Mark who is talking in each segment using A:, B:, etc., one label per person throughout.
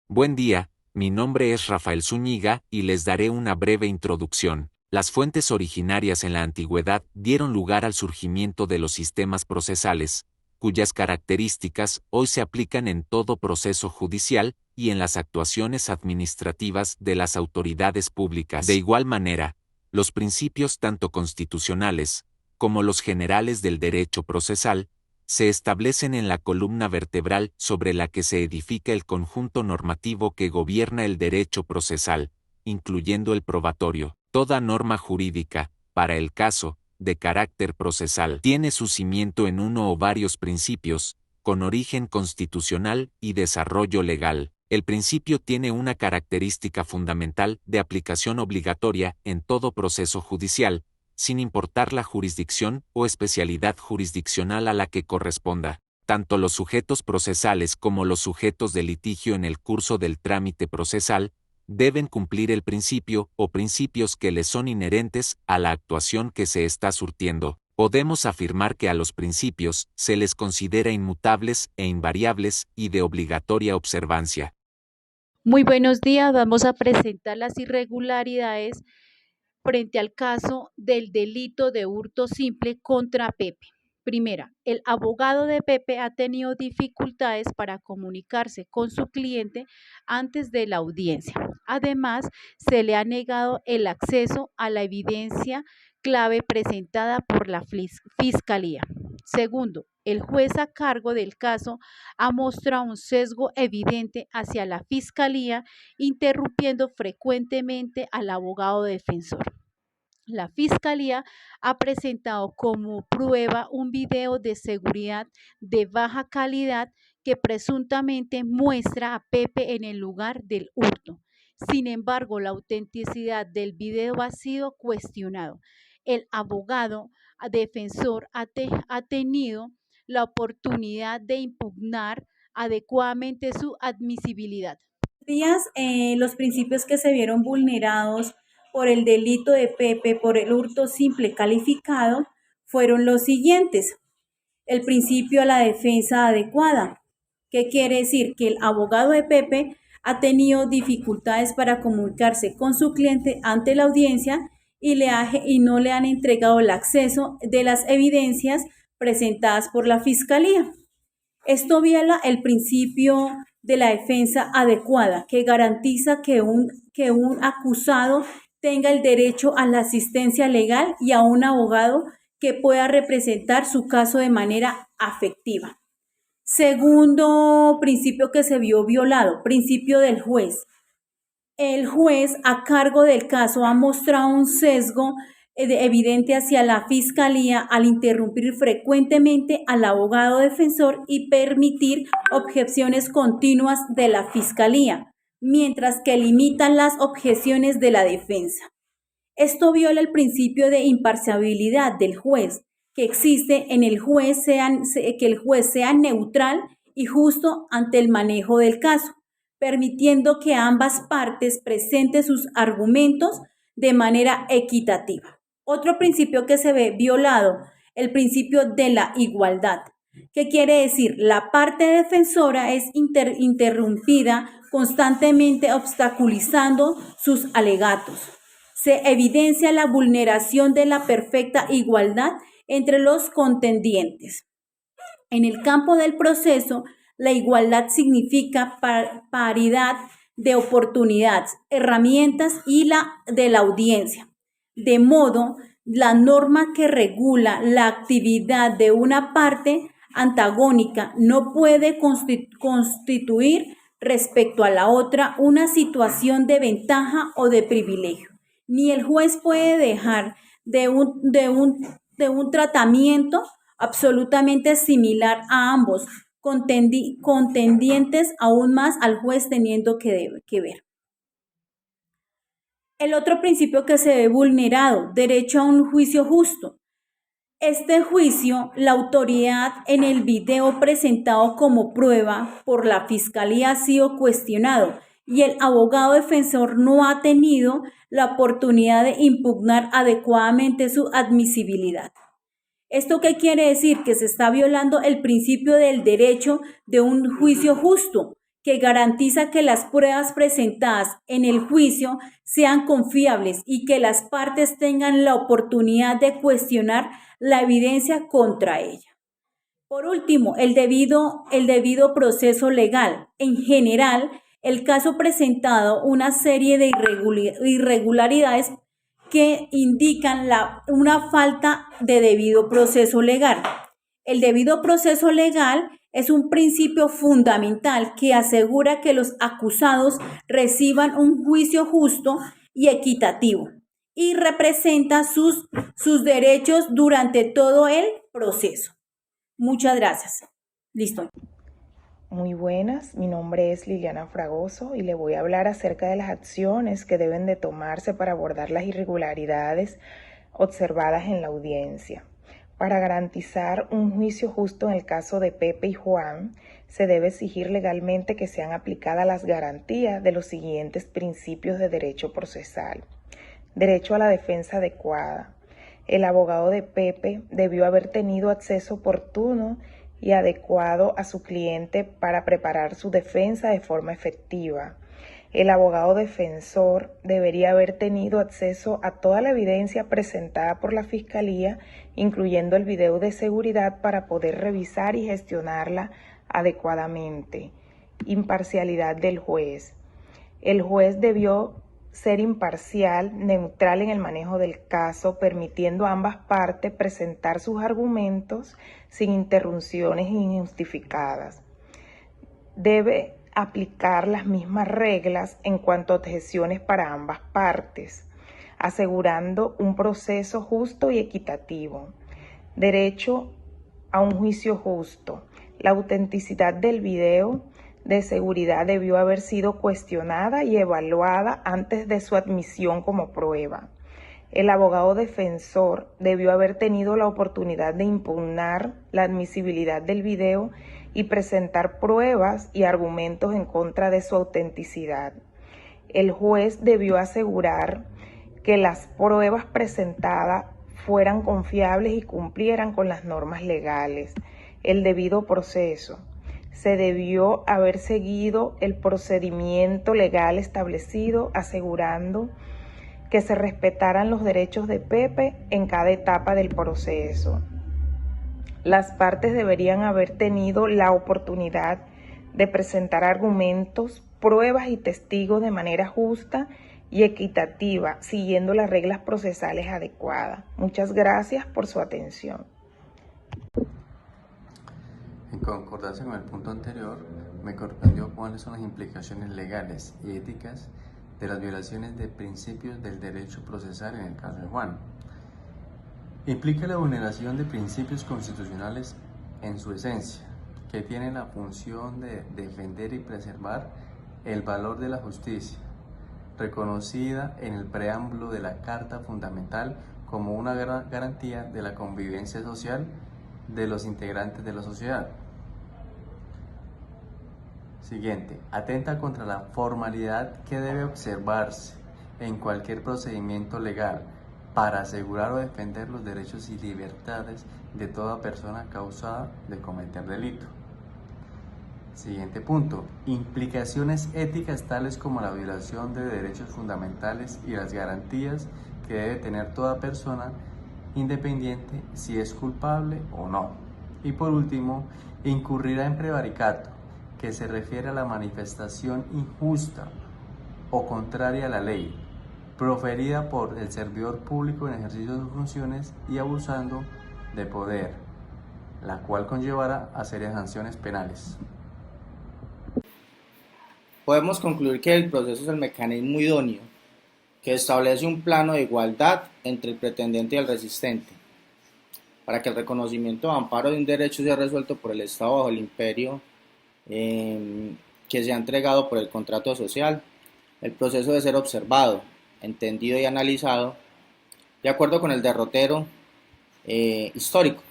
A: Buen día, mi nombre es Rafael Zúñiga y les daré una breve introducción. Las fuentes originarias en la antigüedad dieron lugar al surgimiento de los sistemas procesales, cuyas características hoy se aplican en todo proceso judicial y en las actuaciones administrativas de las autoridades públicas. De igual manera, los principios tanto constitucionales como los generales del derecho procesal se establecen en la columna vertebral sobre la que se edifica el conjunto normativo que gobierna el derecho procesal, incluyendo el probatorio. Toda norma jurídica, para el caso, de carácter procesal, tiene su cimiento en uno o varios principios, con origen constitucional y desarrollo legal. El principio tiene una característica fundamental de aplicación obligatoria en todo proceso judicial, sin importar la jurisdicción o especialidad jurisdiccional a la que corresponda. Tanto los sujetos procesales como los sujetos de litigio en el curso del trámite procesal deben cumplir el principio o principios que les son inherentes a la actuación que se está surtiendo. Podemos afirmar que a los principios se les considera inmutables e invariables y de obligatoria observancia.
B: Muy buenos días, vamos a presentar las irregularidades frente al caso del delito de hurto simple contra Pepe. Primera, el abogado de Pepe ha tenido dificultades para comunicarse con su cliente antes de la audiencia. Además, se le ha negado el acceso a la evidencia clave presentada por la Fiscalía. Segundo, el juez a cargo del caso ha mostrado un sesgo evidente hacia la Fiscalía, interrumpiendo frecuentemente al abogado defensor. La Fiscalía ha presentado como prueba un video de seguridad de baja calidad que presuntamente muestra a Pepe en el lugar del hurto. Sin embargo, la autenticidad del video ha sido cuestionado. El abogado defensor ha tenido la oportunidad de impugnar adecuadamente su admisibilidad.
C: Los principios que se vieron vulnerados por el delito de Pepe por el hurto simple calificado fueron los siguientes. El principio a la defensa adecuada. ¿Qué quiere decir? Que el abogado de Pepe ha tenido dificultades para comunicarse con su cliente ante la audiencia y no le han entregado el acceso de las evidencias presentadas por la Fiscalía. Esto viola el principio de la defensa adecuada, que garantiza que un acusado tenga el derecho a la asistencia legal y a un abogado que pueda representar su caso de manera afectiva. Segundo principio que se vio violado, principio del juez. El juez a cargo del caso ha mostrado un sesgo evidente hacia la Fiscalía al interrumpir frecuentemente al abogado defensor y permitir objeciones continuas de la Fiscalía, mientras que limitan las objeciones de la defensa. Esto viola el principio de imparcialidad del juez, que existe en que el juez sea neutral y justo ante el manejo del caso, permitiendo que ambas partes presenten sus argumentos de manera equitativa. Otro principio que se ve violado, el principio de la igualdad. ¿Qué quiere decir? La parte defensora es interrumpida constantemente obstaculizando sus alegatos. Se evidencia la vulneración de la perfecta igualdad entre los contendientes. En el campo del proceso, la igualdad significa paridad de oportunidades, herramientas y la de la audiencia. De modo, la norma que regula la actividad de una parte antagónica no puede constituir respecto a la otra una situación de ventaja o de privilegio. Ni el juez puede dejar de un tratamiento absolutamente similar a ambos, contendientes aún más al juez teniendo que ver. El otro principio que se ve vulnerado, derecho a un juicio justo. Este juicio, la autoridad en el video presentado como prueba por la Fiscalía ha sido cuestionado y el abogado defensor no ha tenido la oportunidad de impugnar adecuadamente su admisibilidad. ¿Esto qué quiere decir? Que se está violando el principio del derecho de un juicio justo, que garantiza que las pruebas presentadas en el juicio sean confiables y que las partes tengan la oportunidad de cuestionar la evidencia contra ella. Por último, el debido proceso legal. En general, el caso presentado una serie de irregularidades que indican una falta de debido proceso legal. El debido proceso legal es un principio fundamental que asegura que los acusados reciban un juicio justo y equitativo y representa sus derechos durante todo el proceso. Muchas gracias. Listo.
D: Muy buenas, mi nombre es Liliana Fragoso y le voy a hablar acerca de las acciones que deben de tomarse para abordar las irregularidades observadas en la audiencia. Para garantizar un juicio justo en el caso de Pepe y Juan, se debe exigir legalmente que sean aplicadas las garantías de los siguientes principios de derecho procesal. Derecho a la defensa adecuada. El abogado de Pepe debió haber tenido acceso oportuno y adecuado a su cliente para preparar su defensa de forma efectiva. El abogado defensor debería haber tenido acceso a toda la evidencia presentada por la Fiscalía, incluyendo el video de seguridad para poder revisar y gestionarla adecuadamente. Imparcialidad del juez. El juez debió ser imparcial, neutral en el manejo del caso, permitiendo a ambas partes presentar sus argumentos sin interrupciones injustificadas. Debe aplicar las mismas reglas en cuanto a objeciones para ambas partes, asegurando un proceso justo y equitativo. Derecho a un juicio justo. La autenticidad del video de seguridad debió haber sido cuestionada y evaluada antes de su admisión como prueba. El abogado defensor debió haber tenido la oportunidad de impugnar la admisibilidad del video y presentar pruebas y argumentos en contra de su autenticidad. El juez debió asegurar que las pruebas presentadas fueran confiables y cumplieran con las normas legales. El debido proceso. Se debió haber seguido el procedimiento legal establecido, asegurando que se respetaran los derechos de Pepe en cada etapa del proceso. Las partes deberían haber tenido la oportunidad de presentar argumentos, pruebas y testigos de manera justa y equitativa, siguiendo las reglas procesales adecuadas. Muchas gracias por su atención.
E: En concordancia con el punto anterior, me comprendió cuáles son las implicaciones legales y éticas de las violaciones de principios del derecho procesal en el caso de Juan. Implica la vulneración de principios constitucionales en su esencia, que tienen la función de defender y preservar el valor de la justicia, reconocida en el preámbulo de la Carta Fundamental como una garantía de la convivencia social de los integrantes de la sociedad. Siguiente, atenta contra la formalidad que debe observarse en cualquier procedimiento legal para asegurar o defender los derechos y libertades de toda persona causada de cometer delito. Siguiente punto, implicaciones éticas tales como la violación de derechos fundamentales y las garantías que debe tener toda persona independiente si es culpable o no. Y por último, incurrirá en prevaricato, que se refiere a la manifestación injusta o contraria a la ley, proferida por el servidor público en ejercicio de sus funciones y abusando de poder, la cual conllevará a serias sanciones penales.
F: Podemos concluir que el proceso es el mecanismo idóneo que establece un plano de igualdad entre el pretendente y el resistente, para que el reconocimiento o amparo de un derecho sea resuelto por el Estado bajo el imperio que se ha entregado por el contrato social. El proceso debe ser observado, entendido y analizado de acuerdo con el derrotero histórico,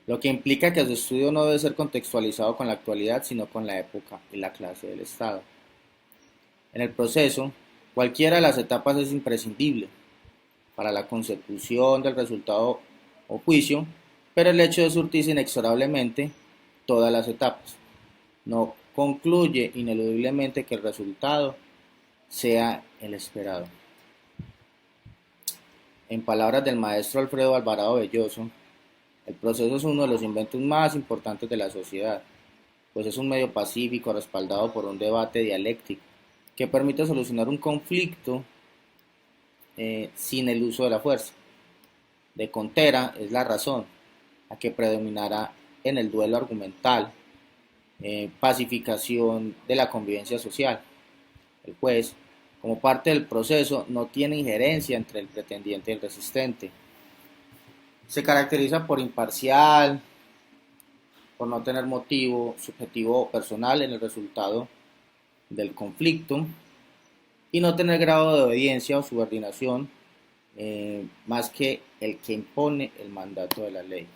F: lo que implica que su estudio no debe ser contextualizado con la actualidad, sino con la época y la clase del Estado. En el proceso, cualquiera de las etapas es imprescindible para la consecución del resultado o juicio, pero el hecho de surtirse inexorablemente todas las etapas. No concluye ineludiblemente que el resultado sea el esperado. En palabras del maestro Alfredo Alvarado Belloso, el proceso es uno de los inventos más importantes de la sociedad, pues es un medio pacífico respaldado por un debate dialéctico que permite solucionar un conflicto sin el uso de la fuerza. De Contera es la razón, la que predominará en el duelo argumental, pacificación de la convivencia social. El juez, como parte del proceso, no tiene injerencia entre el pretendiente y el resistente. Se caracteriza por imparcial, por no tener motivo subjetivo o personal en el resultado del conflicto y no tener grado de obediencia o subordinación más que el que impone el mandato de la ley.